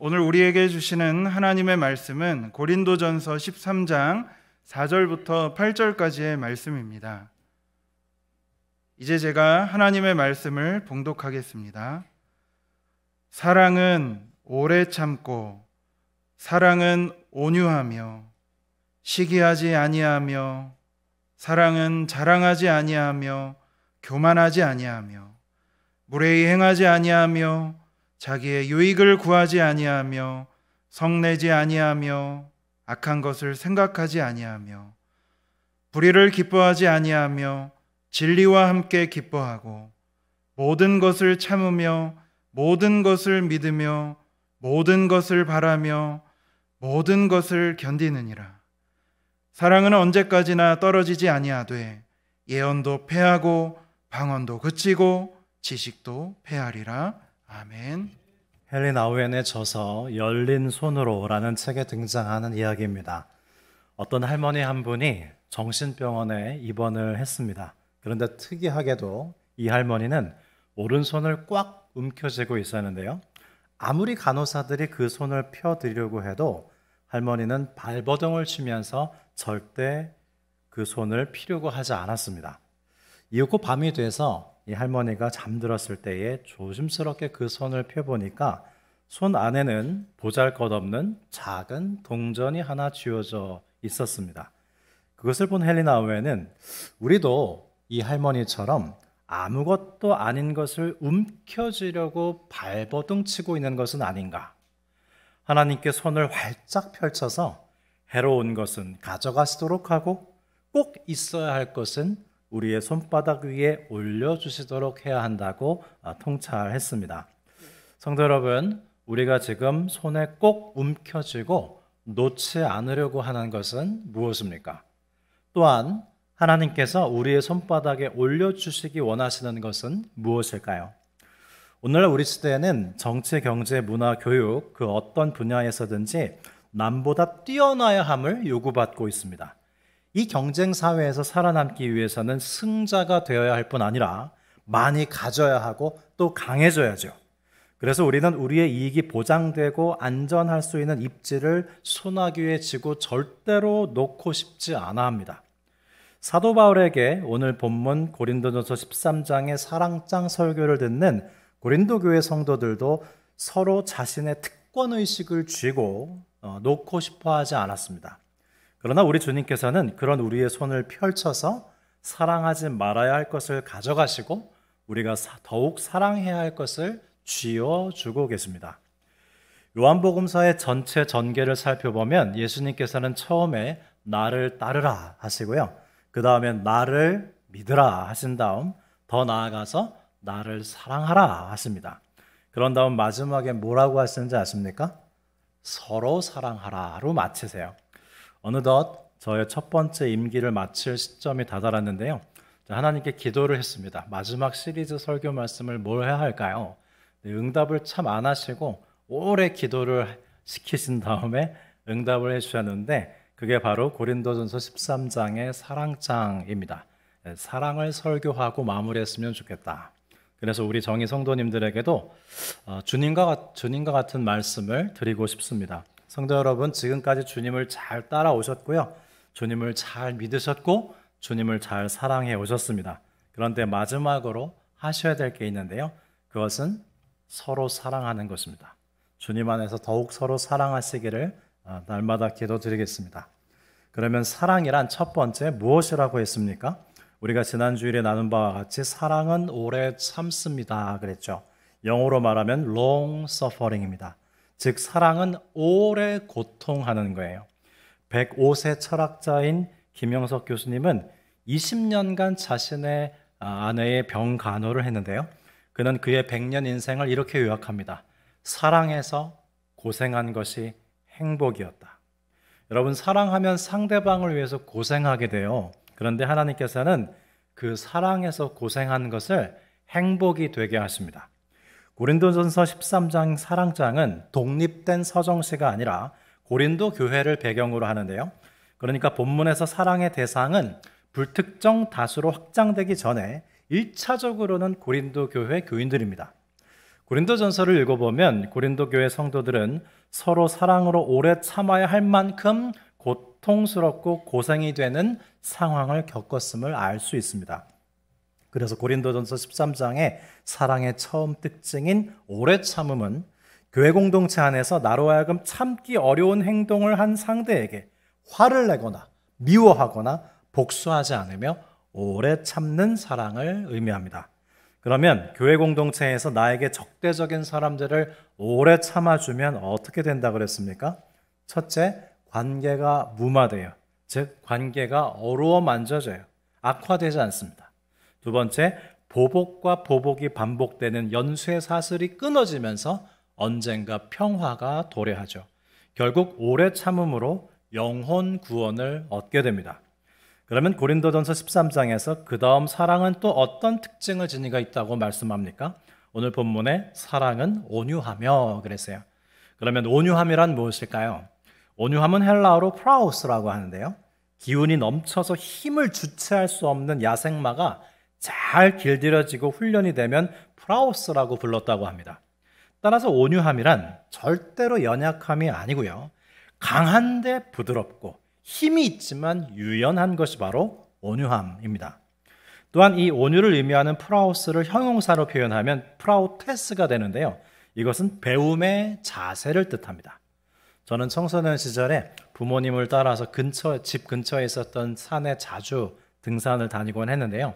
오늘 우리에게 주시는 하나님의 말씀은 고린도전서 13장 4절부터 8절까지의 말씀입니다. 이제 제가 하나님의 말씀을 봉독하겠습니다. 사랑은 오래 참고, 사랑은 온유하며, 시기하지 아니하며, 사랑은 자랑하지 아니하며, 교만하지 아니하며, 무례히 행하지 아니하며, 자기의 유익을 구하지 아니하며, 성내지 아니하며, 악한 것을 생각하지 아니하며, 불의를 기뻐하지 아니하며, 진리와 함께 기뻐하고, 모든 것을 참으며, 모든 것을 믿으며, 모든 것을 바라며, 모든 것을 견디느니라. 사랑은 언제까지나 떨어지지 아니하되 예언도 패하고 방언도 그치고 지식도 패하리라. 아멘. 헨리 나우엔의 저서 열린 손으로라는 책에 등장하는 이야기입니다. 어떤 할머니 한 분이 정신병원에 입원을 했습니다. 그런데 특이하게도 이 할머니는 오른손을 꽉 움켜쥐고 있었는데요. 아무리 간호사들이 그 손을 펴드리려고 해도 할머니는 발버둥을 치면서 절대 그 손을 피려고 하지 않았습니다. 이윽고 밤이 돼서 이 할머니가 잠들었을 때에 조심스럽게 그 손을 펴보니까 손 안에는 보잘것없는 작은 동전이 하나 쥐어져 있었습니다. 그것을 본 헨리 나우엔은 우리도 이 할머니처럼 아무것도 아닌 것을 움켜쥐려고 발버둥 치고 있는 것은 아닌가? 하나님께 손을 활짝 펼쳐서 해로운 것은 가져가시도록 하고 꼭 있어야 할 것은 우리의 손바닥 위에 올려주시도록 해야 한다고 통찰했습니다. 성도 여러분, 우리가 지금 손에 꼭 움켜쥐고 놓지 않으려고 하는 것은 무엇입니까? 또한 하나님께서 우리의 손바닥에 올려주시기 원하시는 것은 무엇일까요? 오늘날 우리 시대에는 정치, 경제, 문화, 교육 그 어떤 분야에서든지 남보다 뛰어나야 함을 요구받고 있습니다. 이 경쟁 사회에서 살아남기 위해서는 승자가 되어야 할 뿐 아니라 많이 가져야 하고 또 강해져야죠. 그래서 우리는 우리의 이익이 보장되고 안전할 수 있는 입지를 소나귀에 쥐고 절대로 놓고 싶지 않아 합니다. 사도 바울에게 오늘 본문 고린도전서 13장의 사랑장 설교를 듣는 고린도 교회 성도들도 서로 자신의 특권의식을 쥐고 놓고 싶어 하지 않았습니다. 그러나 우리 주님께서는 그런 우리의 손을 펼쳐서 사랑하지 말아야 할 것을 가져가시고 우리가 더욱 사랑해야 할 것을 쥐어주고 계십니다. 요한복음서의 전체 전개를 살펴보면 예수님께서는 처음에 나를 따르라 하시고요. 그 다음에 나를 믿으라 하신 다음 더 나아가서 나를 사랑하라 하십니다. 그런 다음 마지막에 뭐라고 하시는지 아십니까? 서로 사랑하라로 마치세요. 어느덧 저의 첫 번째 임기를 마칠 시점이 다다랐는데요. 하나님께 기도를 했습니다. 마지막 시리즈 설교 말씀을 뭘 해야 할까요? 응답을 참 안 하시고 오래 기도를 시키신 다음에 응답을 해주셨는데 그게 바로 고린도전서 13장의 사랑장입니다. 사랑을 설교하고 마무리했으면 좋겠다. 그래서 우리 정의 성도님들에게도 주님과 같은 말씀을 드리고 싶습니다. 성도 여러분, 지금까지 주님을 잘 따라오셨고요. 주님을 잘 믿으셨고 주님을 잘 사랑해 오셨습니다. 그런데 마지막으로 하셔야 될 게 있는데요. 그것은 서로 사랑하는 것입니다. 주님 안에서 더욱 서로 사랑하시기를 날마다 기도드리겠습니다. 그러면 사랑이란 첫 번째 무엇이라고 했습니까? 우리가 지난 주일에 나눈 바와 같이 사랑은 오래 참습니다 그랬죠. 영어로 말하면 long suffering입니다. 즉 사랑은 오래 고통하는 거예요. 105세 철학자인 김영석 교수님은 20년간 자신의 아내의 병 간호를 했는데요. 그는 그의 100년 인생을 이렇게 요약합니다. 사랑해서 고생한 것이 행복이었다. 여러분, 사랑하면 상대방을 위해서 고생하게 돼요. 그런데 하나님께서는 그 사랑해서 고생한 것을 행복이 되게 하십니다. 고린도전서 13장 사랑장은 독립된 서정시가 아니라 고린도 교회를 배경으로 하는데요. 그러니까 본문에서 사랑의 대상은 불특정 다수로 확장되기 전에 1차적으로는 고린도 교회 교인들입니다. 고린도전서를 읽어보면 고린도 교회 성도들은 서로 사랑으로 오래 참아야 할 만큼 고통스럽고 고생이 되는 상황을 겪었음을 알 수 있습니다. 그래서 고린도전서 13장의 사랑의 처음 특징인 오래 참음은 교회 공동체 안에서 나로 하여금 참기 어려운 행동을 한 상대에게 화를 내거나 미워하거나 복수하지 않으며 오래 참는 사랑을 의미합니다. 그러면 교회 공동체에서 나에게 적대적인 사람들을 오래 참아주면 어떻게 된다 그랬습니까? 첫째, 관계가 무마돼요. 즉 관계가 어루어만져져요. 악화되지 않습니다. 두 번째, 보복과 보복이 반복되는 연쇄 사슬이 끊어지면서 언젠가 평화가 도래하죠. 결국 오래 참음으로 영혼 구원을 얻게 됩니다. 그러면 고린도전서 13장에서 그 다음 사랑은 또 어떤 특징을 지니고 있다고 말씀합니까? 오늘 본문에 사랑은 온유하며 그랬어요. 그러면 온유함이란 무엇일까요? 온유함은 헬라어로 프라우스라고 하는데요. 기운이 넘쳐서 힘을 주체할 수 없는 야생마가 잘 길들여지고 훈련이 되면 프라우스라고 불렀다고 합니다. 따라서 온유함이란 절대로 연약함이 아니고요. 강한데 부드럽고 힘이 있지만 유연한 것이 바로 온유함입니다. 또한 이 온유를 의미하는 프라우스를 형용사로 표현하면 프라우테스가 되는데요. 이것은 배움의 자세를 뜻합니다. 저는 청소년 시절에 부모님을 따라서 집 근처에 있었던 산에 자주 등산을 다니곤 했는데요.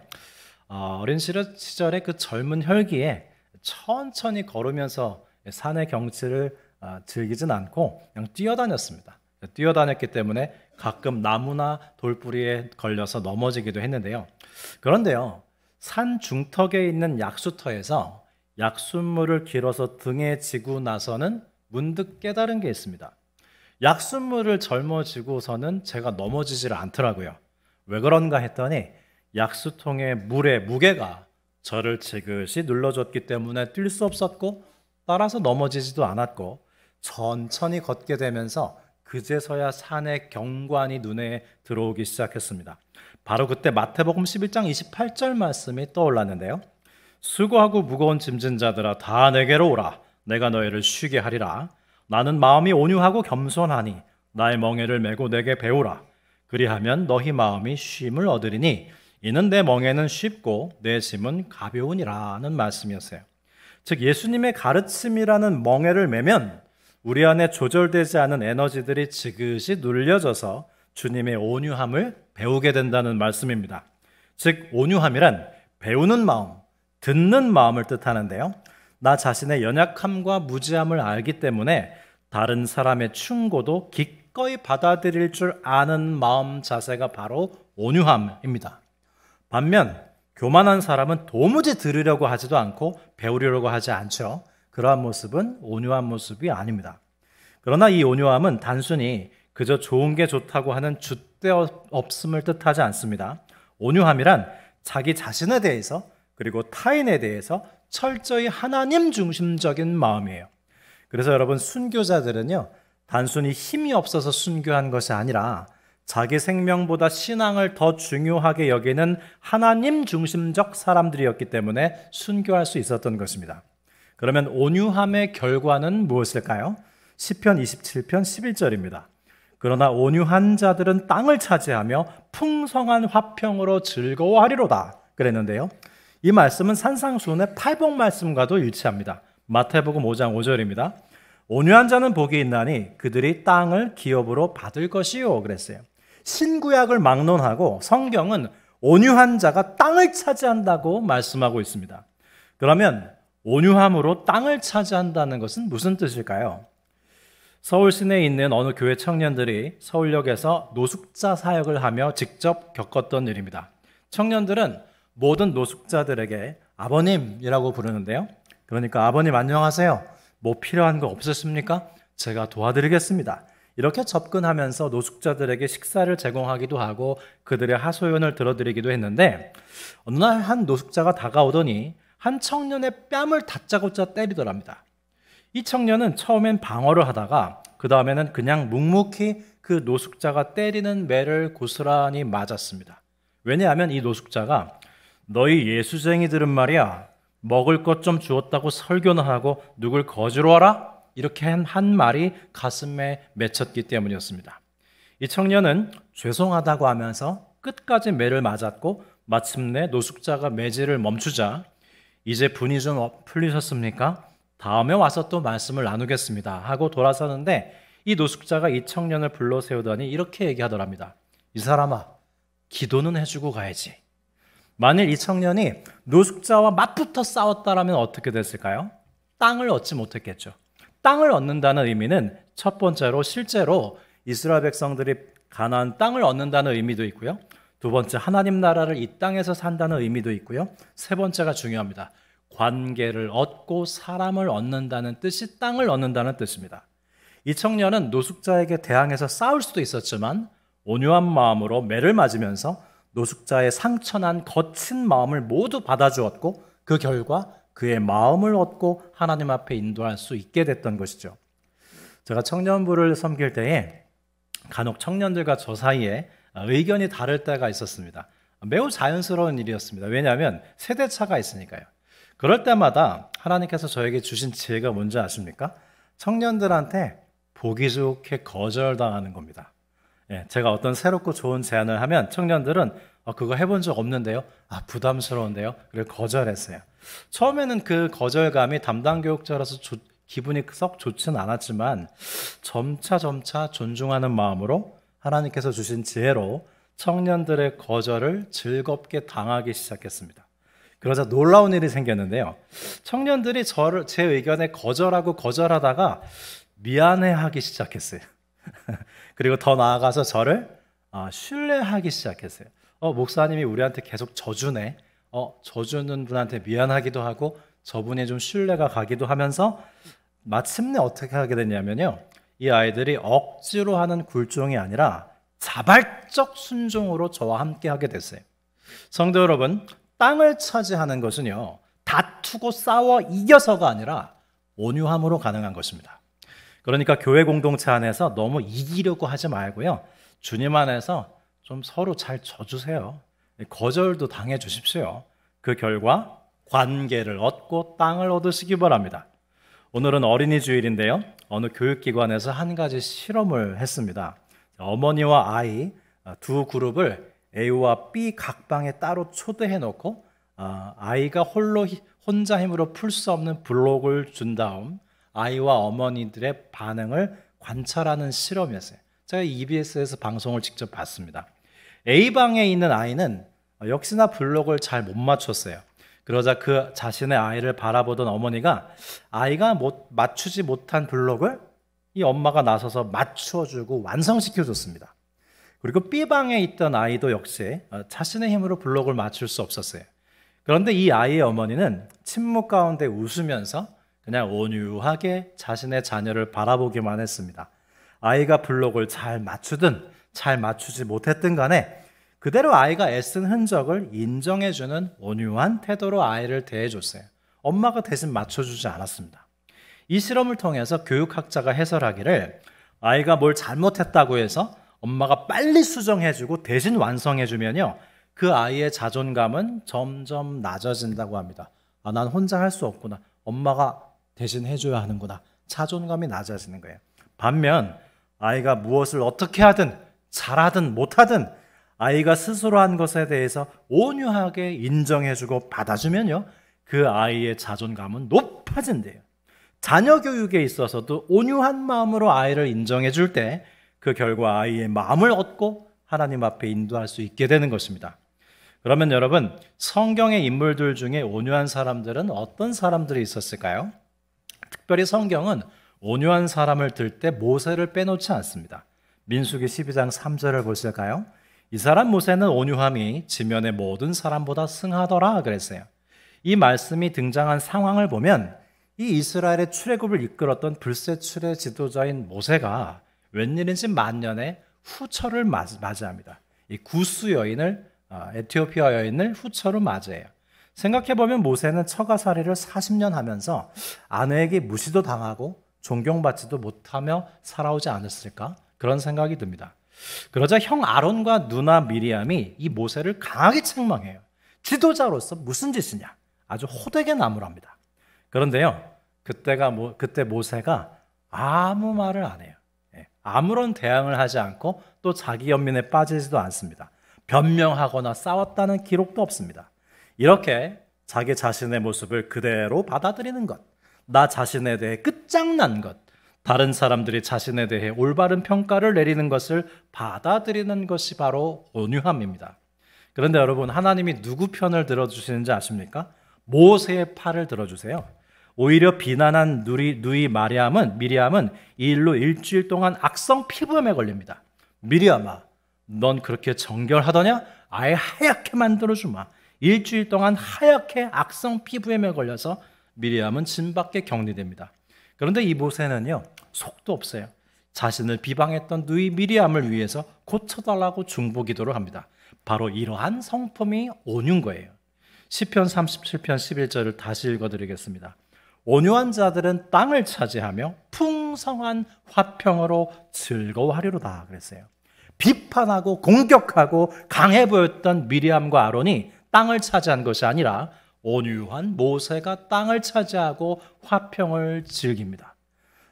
어린 시절에 그 젊은 혈기에 천천히 걸으면서 산의 경치를 즐기진 않고 그냥 뛰어다녔습니다. 뛰어다녔기 때문에 가끔 나무나 돌뿌리에 걸려서 넘어지기도 했는데요. 그런데요, 산 중턱에 있는 약수터에서 약숫물을 길어서 등에 지고 나서는 문득 깨달은 게 있습니다. 약숫물을 짊어지고서는 제가 넘어지질 않더라고요. 왜 그런가 했더니 약수통의 물의 무게가 저를 지그시 눌러줬기 때문에 뛸 수 없었고 따라서 넘어지지도 않았고 천천히 걷게 되면서 그제서야 산의 경관이 눈에 들어오기 시작했습니다. 바로 그때 마태복음 11장 28절 말씀이 떠올랐는데요. 수고하고 무거운 짐진 자들아 다 내게로 오라. 내가 너희를 쉬게 하리라. 나는 마음이 온유하고 겸손하니 나의 멍에를 메고 내게 배우라. 그리하면 너희 마음이 쉼을 얻으리니 이는 내 멍에는 쉽고 내 짐은 가벼우니라는 말씀이었어요. 즉 예수님의 가르침이라는 멍에를 메면 우리 안에 조절되지 않은 에너지들이 지그시 눌려져서 주님의 온유함을 배우게 된다는 말씀입니다. 즉 온유함이란 배우는 마음, 듣는 마음을 뜻하는데요. 나 자신의 연약함과 무지함을 알기 때문에 다른 사람의 충고도 기꺼이 받아들일 줄 아는 마음 자세가 바로 온유함입니다. 반면 교만한 사람은 도무지 들으려고 하지도 않고 배우려고 하지 않죠. 그러한 모습은 온유한 모습이 아닙니다. 그러나 이 온유함은 단순히 그저 좋은 게 좋다고 하는 줏대 없음을 뜻하지 않습니다. 온유함이란 자기 자신에 대해서 그리고 타인에 대해서 철저히 하나님 중심적인 마음이에요. 그래서 여러분 순교자들은요, 단순히 힘이 없어서 순교한 것이 아니라 자기 생명보다 신앙을 더 중요하게 여기는 하나님 중심적 사람들이었기 때문에 순교할 수 있었던 것입니다. 그러면 온유함의 결과는 무엇일까요? 시편 27편 11절입니다. 그러나 온유한 자들은 땅을 차지하며 풍성한 화평으로 즐거워하리로다 그랬는데요. 이 말씀은 산상수훈의 팔복 말씀과도 일치합니다. 마태복음 5장 5절입니다. 온유한 자는 복이 있나니 그들이 땅을 기업으로 받을 것이요 그랬어요. 신구약을 막론하고 성경은 온유한 자가 땅을 차지한다고 말씀하고 있습니다. 그러면 온유함으로 땅을 차지한다는 것은 무슨 뜻일까요? 서울 시내에 있는 어느 교회 청년들이 서울역에서 노숙자 사역을 하며 직접 겪었던 일입니다. 청년들은 모든 노숙자들에게 아버님이라고 부르는데요. 그러니까 아버님 안녕하세요. 뭐 필요한 거 없으십니까? 제가 도와드리겠습니다. 이렇게 접근하면서 노숙자들에게 식사를 제공하기도 하고 그들의 하소연을 들어드리기도 했는데 어느 날 한 노숙자가 다가오더니 한 청년의 뺨을 다짜고짜 때리더랍니다. 이 청년은 처음엔 방어를 하다가 그 다음에는 그냥 묵묵히 그 노숙자가 때리는 매를 고스란히 맞았습니다. 왜냐하면 이 노숙자가 너희 예수쟁이들은 말이야 먹을 것 좀 주었다고 설교는 하고 누굴 거지로 하라? 이렇게 한 말이 가슴에 맺혔기 때문이었습니다. 이 청년은 죄송하다고 하면서 끝까지 매를 맞았고 마침내 노숙자가 매질을 멈추자 이제 분이 좀 풀리셨습니까? 다음에 와서 또 말씀을 나누겠습니다 하고 돌아서는데 이 노숙자가 이 청년을 불러 세우더니 이렇게 얘기하더랍니다. 이 사람아, 기도는 해주고 가야지. 만일 이 청년이 노숙자와 맞붙어 싸웠다라면 어떻게 됐을까요? 땅을 얻지 못했겠죠. 땅을 얻는다는 의미는 첫 번째로 실제로 이스라엘 백성들이 가나안 땅을 얻는다는 의미도 있고요. 두 번째, 하나님 나라를 이 땅에서 산다는 의미도 있고요. 세 번째가 중요합니다. 관계를 얻고 사람을 얻는다는 뜻이 땅을 얻는다는 뜻입니다. 이 청년은 노숙자에게 대항해서 싸울 수도 있었지만 온유한 마음으로 매를 맞으면서 노숙자의 상처난 거친 마음을 모두 받아주었고 그 결과 그의 마음을 얻고 하나님 앞에 인도할 수 있게 됐던 것이죠. 제가 청년부를 섬길 때에 간혹 청년들과 저 사이에 의견이 다를 때가 있었습니다. 매우 자연스러운 일이었습니다. 왜냐하면 세대차가 있으니까요. 그럴 때마다 하나님께서 저에게 주신 지혜가 뭔지 아십니까? 청년들한테 보기 좋게 거절당하는 겁니다. 제가 어떤 새롭고 좋은 제안을 하면 청년들은 그거 해본 적 없는데요. 부담스러운데요. 그래 거절했어요. 처음에는 그 거절감이 담당 교육자라서 기분이 썩 좋지는 않았지만 점차 존중하는 마음으로 하나님께서 주신 지혜로 청년들의 거절을 즐겁게 당하기 시작했습니다. 그러자 놀라운 일이 생겼는데요. 청년들이 제 의견에 거절하다가 미안해하기 시작했어요. 그리고 더 나아가서 저를 신뢰하기 시작했어요. 목사님이 우리한테 계속 져주네. 져주는 분한테 미안하기도 하고 저분이 좀 신뢰가 가기도 하면서 마침내 어떻게 하게 됐냐면요. 이 아이들이 억지로 하는 굴종이 아니라 자발적 순종으로 저와 함께 하게 됐어요. 성도 여러분, 땅을 차지하는 것은요, 다투고 싸워 이겨서가 아니라 온유함으로 가능한 것입니다. 그러니까 교회 공동체 안에서 너무 이기려고 하지 말고요. 주님 안에서 좀 서로 잘 져주세요. 거절도 당해 주십시오. 그 결과 관계를 얻고 땅을 얻으시기 바랍니다. 오늘은 어린이 주일인데요. 어느 교육기관에서 한 가지 실험을 했습니다. 어머니와 아이 두 그룹을 A와 B 각 방에 따로 초대해 놓고 아이가 혼자 힘으로 풀 수 없는 블록을 준 다음 아이와 어머니들의 반응을 관찰하는 실험이었어요. 제가 EBS에서 방송을 직접 봤습니다. A방에 있는 아이는 역시나 블록을 잘 못 맞췄어요. 그러자 그 자신의 아이를 바라보던 어머니가 아이가 맞추지 못한 블록을 이 엄마가 나서서 맞춰주고 완성시켜줬습니다. 그리고 B방에 있던 아이도 역시 자신의 힘으로 블록을 맞출 수 없었어요. 그런데 이 아이의 어머니는 침묵 가운데 웃으면서 그냥 온유하게 자신의 자녀를 바라보기만 했습니다. 아이가 블록을 잘 맞추든 잘 맞추지 못했든 간에 그대로 아이가 애쓴 흔적을 인정해주는 온유한 태도로 아이를 대해줬어요. 엄마가 대신 맞춰주지 않았습니다. 이 실험을 통해서 교육학자가 해설하기를 아이가 뭘 잘못했다고 해서 엄마가 빨리 수정해주고 대신 완성해주면요, 그 아이의 자존감은 점점 낮아진다고 합니다. 난 혼자 할 수 없구나. 엄마가 대신 해줘야 하는구나. 자존감이 낮아지는 거예요. 반면 아이가 무엇을 어떻게 하든 잘하든 못하든 아이가 스스로 한 것에 대해서 온유하게 인정해주고 받아주면요, 그 아이의 자존감은 높아진대요. 자녀 교육에 있어서도 온유한 마음으로 아이를 인정해줄 때 그 결과 아이의 마음을 얻고 하나님 앞에 인도할 수 있게 되는 것입니다. 그러면 여러분, 성경의 인물들 중에 온유한 사람들은 어떤 사람들이 있었을까요? 특별히 성경은 온유한 사람을 들 때 모세를 빼놓지 않습니다. 민수기 12장 3절을 보실까요? 이 사람 모세는 온유함이 지면의 모든 사람보다 승하더라 그랬어요. 이 말씀이 등장한 상황을 보면 이 이스라엘의 출애굽을 이끌었던 불세출의 지도자인 모세가 웬일인지 만년에 후처를 맞이합니다. 이 구스 여인을 에티오피아 여인을 후처로 맞이해요. 생각해보면 모세는 처가살이를 40년 하면서 아내에게 무시도 당하고 존경받지도 못하며 살아오지 않았을까? 그런 생각이 듭니다. 그러자 형 아론과 누나 미리암이 이 모세를 강하게 책망해요. 지도자로서 무슨 짓이냐? 아주 호되게 나무랍니다. 그런데요, 그때 모세가 아무 말을 안 해요. 아무런 대항을 하지 않고 또 자기 연민에 빠지지도 않습니다. 변명하거나 싸웠다는 기록도 없습니다. 이렇게 자기 자신의 모습을 그대로 받아들이는 것, 나 자신에 대해 끝장난 것, 다른 사람들이 자신에 대해 올바른 평가를 내리는 것을 받아들이는 것이 바로 온유함입니다. 그런데 여러분, 하나님이 누구 편을 들어주시는지 아십니까? 모세의 팔을 들어주세요. 오히려 비난한 누이 미리암은 이 일로 일주일 동안 악성 피부염에 걸립니다. 미리암아, 넌 그렇게 정결하더냐? 아예 하얗게 만들어주마. 일주일 동안 하얗게 악성 피부염에 걸려서 미리암은 진 밖에 격리됩니다. 그런데 이 모세는요, 속도 없어요. 자신을 비방했던 누이 미리암을 위해서 고쳐달라고 중보기도를 합니다. 바로 이러한 성품이 온유인 거예요. 시편 37편 11절을 다시 읽어드리겠습니다. 온유한 자들은 땅을 차지하며 풍성한 화평으로 즐거워하리로다 그랬어요. 비판하고 공격하고 강해 보였던 미리암과 아론이 땅을 차지한 것이 아니라 온유한 모세가 땅을 차지하고 화평을 즐깁니다.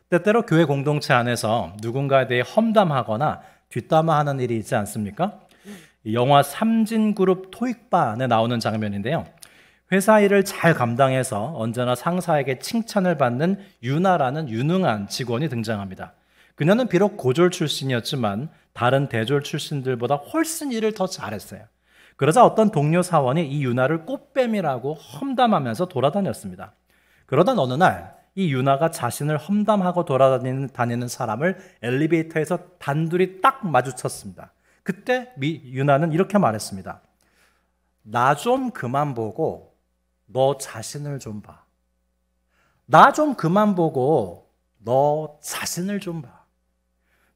때때로 교회 공동체 안에서 누군가에 대해 험담하거나 뒷담화하는 일이 있지 않습니까? 영화 삼진그룹 토익바 안에 나오는 장면인데요. 회사 일을 잘 감당해서 언제나 상사에게 칭찬을 받는 유나라는 유능한 직원이 등장합니다. 그녀는 비록 고졸 출신이었지만 다른 대졸 출신들보다 훨씬 일을 더 잘했어요. 그러자 어떤 동료 사원이 이 유나를 꽃뱀이라고 험담하면서 돌아다녔습니다. 그러던 어느 날 이 유나가 자신을 험담하고 돌아다니는 사람을 엘리베이터에서 단둘이 딱 마주쳤습니다. 그때 유나는 이렇게 말했습니다. 나 좀 그만 보고 너 자신을 좀 봐. 나 좀 그만 보고 너 자신을 좀 봐.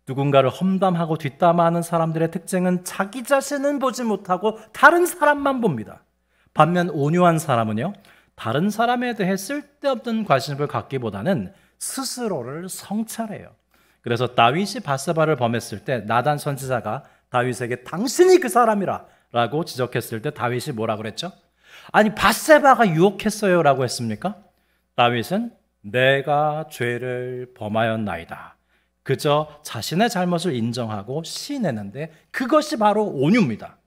누군가를 험담하고 뒷담화하는 사람들의 특징은 자기 자신은 보지 못하고 다른 사람만 봅니다. 반면 온유한 사람은요, 다른 사람에 대해 쓸데없는 관심을 갖기보다는 스스로를 성찰해요. 그래서 다윗이 밧세바를 범했을 때 나단 선지자가 다윗에게 당신이 그 사람이라 라고 지적했을 때 다윗이 뭐라 그랬죠? 아니, 밧세바가 유혹했어요 라고 했습니까? 다윗은 내가 죄를 범하였나이다. 그저 자신의 잘못을 인정하고 시인했는데 그것이 바로 온유입니다.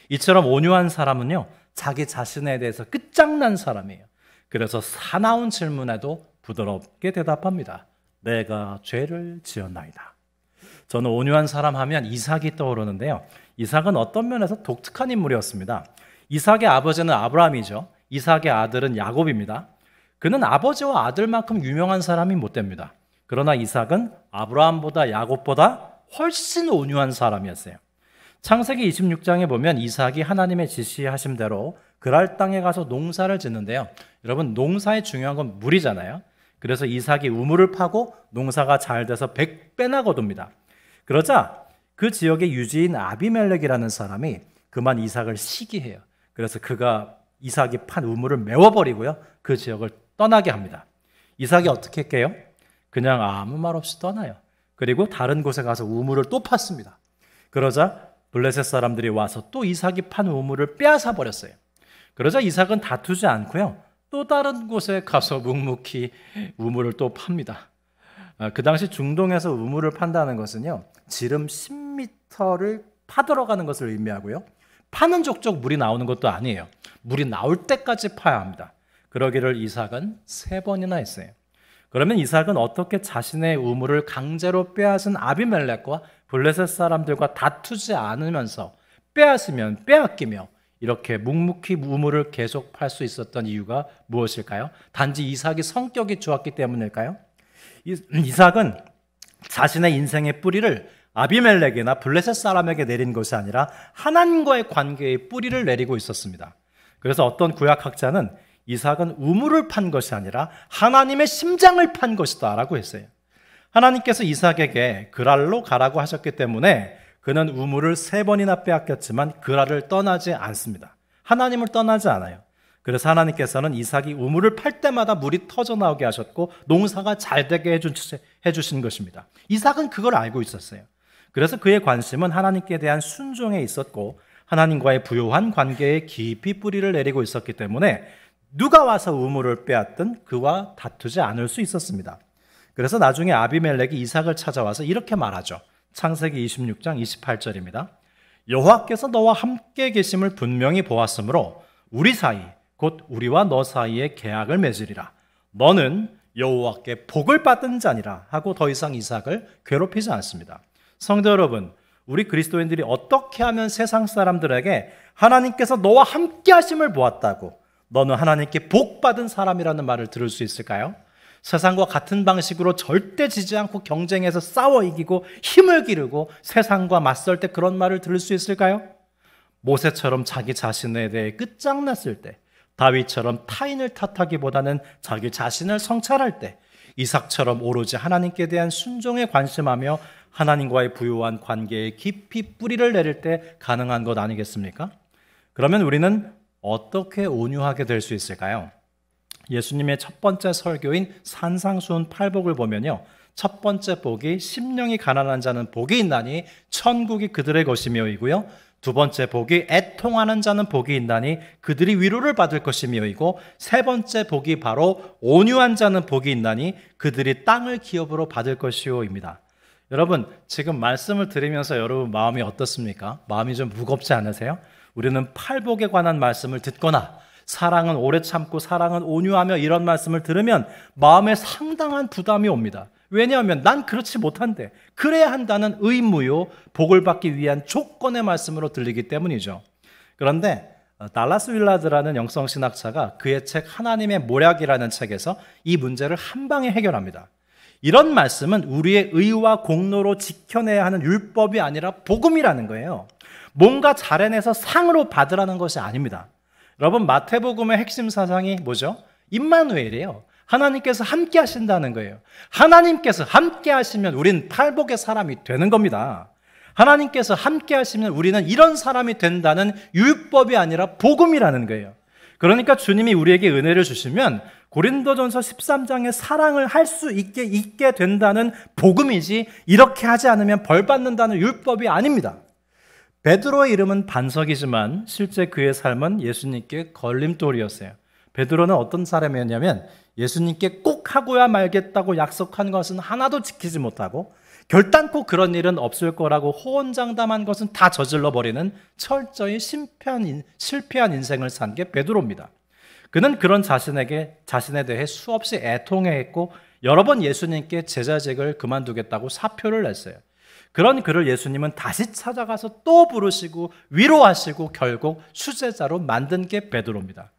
이처럼 온유한 사람은요, 자기 자신에 대해서 끝장난 사람이에요. 그래서 사나운 질문에도 부드럽게 대답합니다. 내가 죄를 지었나이다. 저는 온유한 사람 하면 이삭이 떠오르는데요. 이삭은 어떤 면에서 독특한 인물이었습니다. 이삭의 아버지는 아브라함이죠. 이삭의 아들은 야곱입니다. 그는 아버지와 아들만큼 유명한 사람이 못 됩니다. 그러나 이삭은 아브라함보다 야곱보다 훨씬 온유한 사람이었어요. 창세기 26장에 보면 이삭이 하나님의 지시하신 대로 그랄 땅에 가서 농사를 짓는데요. 여러분, 농사의 중요한 건 물이잖아요. 그래서 이삭이 우물을 파고 농사가 잘 돼서 100배나 거둡니다. 그러자 그 지역의 유지인 아비멜렉이라는 사람이 그만 이삭을 시기해요. 그래서 그가 이삭이 판 우물을 메워버리고요, 그 지역을 떠나게 합니다. 이삭이 어떻게 할게요? 그냥 아무 말 없이 떠나요. 그리고 다른 곳에 가서 우물을 또 팠습니다. 그러자 블레셋 사람들이 와서 또 이삭이 판 우물을 빼앗아 버렸어요. 그러자 이삭은 다투지 않고요, 또 다른 곳에 가서 묵묵히 우물을 또 팝니다. 그 당시 중동에서 우물을 판다는 것은요, 지름 10m를 파들어가는 것을 의미하고요, 파는 족족 물이 나오는 것도 아니에요. 물이 나올 때까지 파야 합니다. 그러기를 이삭은 3번이나 했어요. 그러면 이삭은 어떻게 자신의 우물을 강제로 빼앗은 아비멜렉과 블레셋 사람들과 다투지 않으면서 빼앗으면 빼앗기며 이렇게 묵묵히 우물을 계속 팔 수 있었던 이유가 무엇일까요? 단지 이삭이 성격이 좋았기 때문일까요? 이삭은 자신의 인생의 뿌리를 아비멜렉이나 블레셋 사람에게 내린 것이 아니라 하나님과의 관계의 뿌리를 내리고 있었습니다. 그래서 어떤 구약학자는 이삭은 우물을 판 것이 아니라 하나님의 심장을 판 것이다 라고 했어요. 하나님께서 이삭에게 그랄로 가라고 하셨기 때문에 그는 우물을 3번이나 빼앗겼지만 그랄을 떠나지 않습니다. 하나님을 떠나지 않아요. 그래서 하나님께서는 이삭이 우물을 팔 때마다 물이 터져 나오게 하셨고 농사가 잘 되게 해주신 것입니다. 이삭은 그걸 알고 있었어요. 그래서 그의 관심은 하나님께 대한 순종에 있었고 하나님과의 부요한 관계에 깊이 뿌리를 내리고 있었기 때문에 누가 와서 우물을 빼앗든 그와 다투지 않을 수 있었습니다. 그래서 나중에 아비멜렉이 이삭을 찾아와서 이렇게 말하죠. 창세기 26장 28절입니다. 여호와께서 너와 함께 계심을 분명히 보았으므로 우리 사이 곧 우리와 너 사이에 계약을 맺으리라. 너는 여호와께 복을 받은 자니라 하고 더 이상 이삭을 괴롭히지 않습니다. 성도 여러분, 우리 그리스도인들이 어떻게 하면 세상 사람들에게 하나님께서 너와 함께 하심을 보았다고 너는 하나님께 복 받은 사람이라는 말을 들을 수 있을까요? 세상과 같은 방식으로 절대 지지 않고 경쟁해서 싸워 이기고 힘을 기르고 세상과 맞설 때 그런 말을 들을 수 있을까요? 모세처럼 자기 자신에 대해 끝장났을 때, 다윗처럼 타인을 탓하기보다는 자기 자신을 성찰할 때, 이삭처럼 오로지 하나님께 대한 순종에 관심하며 하나님과의 부유한 관계에 깊이 뿌리를 내릴 때 가능한 것 아니겠습니까? 그러면 우리는 어떻게 온유하게 될 수 있을까요? 예수님의 첫 번째 설교인 산상수훈 8복을 보면요, 첫 번째 복이 심령이 가난한 자는 복이 있나니 천국이 그들의 것이며이고요, 두 번째 복이 애통하는 자는 복이 있나니 그들이 위로를 받을 것이며이고, 세 번째 복이 바로 온유한 자는 복이 있나니 그들이 땅을 기업으로 받을 것이요입니다. 여러분, 지금 말씀을 들으면서 여러분 마음이 어떻습니까? 마음이 좀 무겁지 않으세요? 우리는 팔복에 관한 말씀을 듣거나 사랑은 오래 참고 사랑은 온유하며 이런 말씀을 들으면 마음에 상당한 부담이 옵니다. 왜냐하면 난 그렇지 못한데, 그래야 한다는 의무요, 복을 받기 위한 조건의 말씀으로 들리기 때문이죠. 그런데 달라스 윌라드라는 영성신학자가 그의 책 하나님의 모략이라는 책에서 이 문제를 한 방에 해결합니다. 이런 말씀은 우리의 의와 공로로 지켜내야 하는 율법이 아니라 복음이라는 거예요. 뭔가 잘해내서 상으로 받으라는 것이 아닙니다. 여러분, 마태복음의 핵심 사상이 뭐죠? 임마누엘이에요. 하나님께서 함께 하신다는 거예요. 하나님께서 함께 하시면 우리는 팔복의 사람이 되는 겁니다. 하나님께서 함께 하시면 우리는 이런 사람이 된다는 율법이 아니라 복음이라는 거예요. 그러니까 주님이 우리에게 은혜를 주시면 고린도전서 13장의 사랑을 할 수 있게 된다는 복음이지, 이렇게 하지 않으면 벌 받는다는 율법이 아닙니다. 베드로의 이름은 반석이지만 실제 그의 삶은 예수님께 걸림돌이었어요. 베드로는 어떤 사람이었냐면 예수님께 꼭 하고야 말겠다고 약속한 것은 하나도 지키지 못하고 결단코 그런 일은 없을 거라고 호언장담한 것은 다 저질러 버리는 철저히 실패한 인생을 산 게 베드로입니다. 그는 그런 자신에 대해 수없이 애통해했고 여러 번 예수님께 제자직을 그만두겠다고 사표를 냈어요. 그런 그를 예수님은 다시 찾아가서 또 부르시고 위로하시고 결국 수제자로 만든 게 베드로입니다.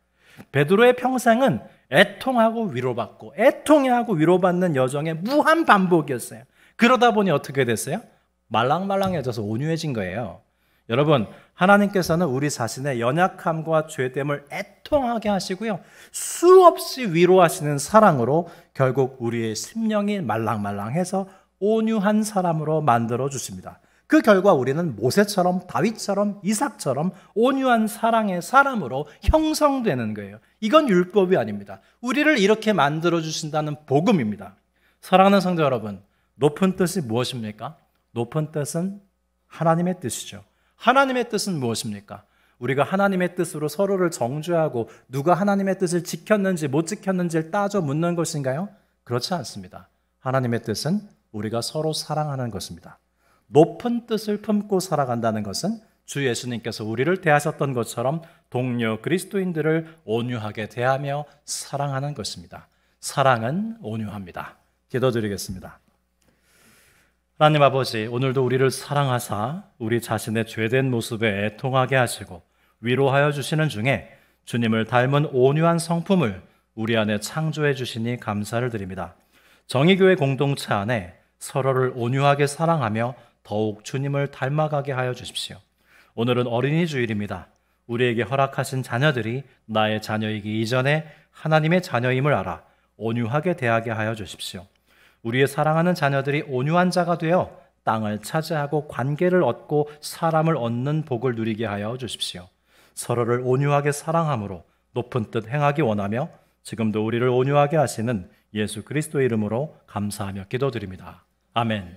베드로의 평생은 애통하고 위로받고 애통해하고 위로받는 여정의 무한 반복이었어요. 그러다 보니 어떻게 됐어요? 말랑말랑해져서 온유해진 거예요. 여러분, 하나님께서는 우리 자신의 연약함과 죄됨을 애통하게 하시고요, 수없이 위로하시는 사랑으로 결국 우리의 심령이 말랑말랑해서 온유한 사람으로 만들어 주십니다. 그 결과 우리는 모세처럼 다윗처럼 이삭처럼 온유한 사랑의 사람으로 형성되는 거예요. 이건 율법이 아닙니다. 우리를 이렇게 만들어 주신다는 복음입니다. 사랑하는 성도 여러분, 높은 뜻이 무엇입니까? 높은 뜻은 하나님의 뜻이죠. 하나님의 뜻은 무엇입니까? 우리가 하나님의 뜻으로 서로를 정죄하고 누가 하나님의 뜻을 지켰는지 못 지켰는지를 따져 묻는 것인가요? 그렇지 않습니다. 하나님의 뜻은 우리가 서로 사랑하는 것입니다. 높은 뜻을 품고 살아간다는 것은 주 예수님께서 우리를 대하셨던 것처럼 동료 그리스도인들을 온유하게 대하며 사랑하는 것입니다. 사랑은 온유합니다. 기도드리겠습니다. 하나님 아버지, 오늘도 우리를 사랑하사 우리 자신의 죄된 모습에 애통하게 하시고 위로하여 주시는 중에 주님을 닮은 온유한 성품을 우리 안에 창조해 주시니 감사를 드립니다. 정의교회 공동체 안에 서로를 온유하게 사랑하며 더욱 주님을 닮아가게 하여 주십시오. 오늘은 어린이 주일입니다. 우리에게 허락하신 자녀들이 나의 자녀이기 이전에 하나님의 자녀임을 알아 온유하게 대하게 하여 주십시오. 우리의 사랑하는 자녀들이 온유한 자가 되어 땅을 차지하고 관계를 얻고 사람을 얻는 복을 누리게 하여 주십시오. 서로를 온유하게 사랑함으로 높은 뜻 행하기 원하며 지금도 우리를 온유하게 하시는 예수 그리스도의 이름으로 감사하며 기도드립니다. 아멘.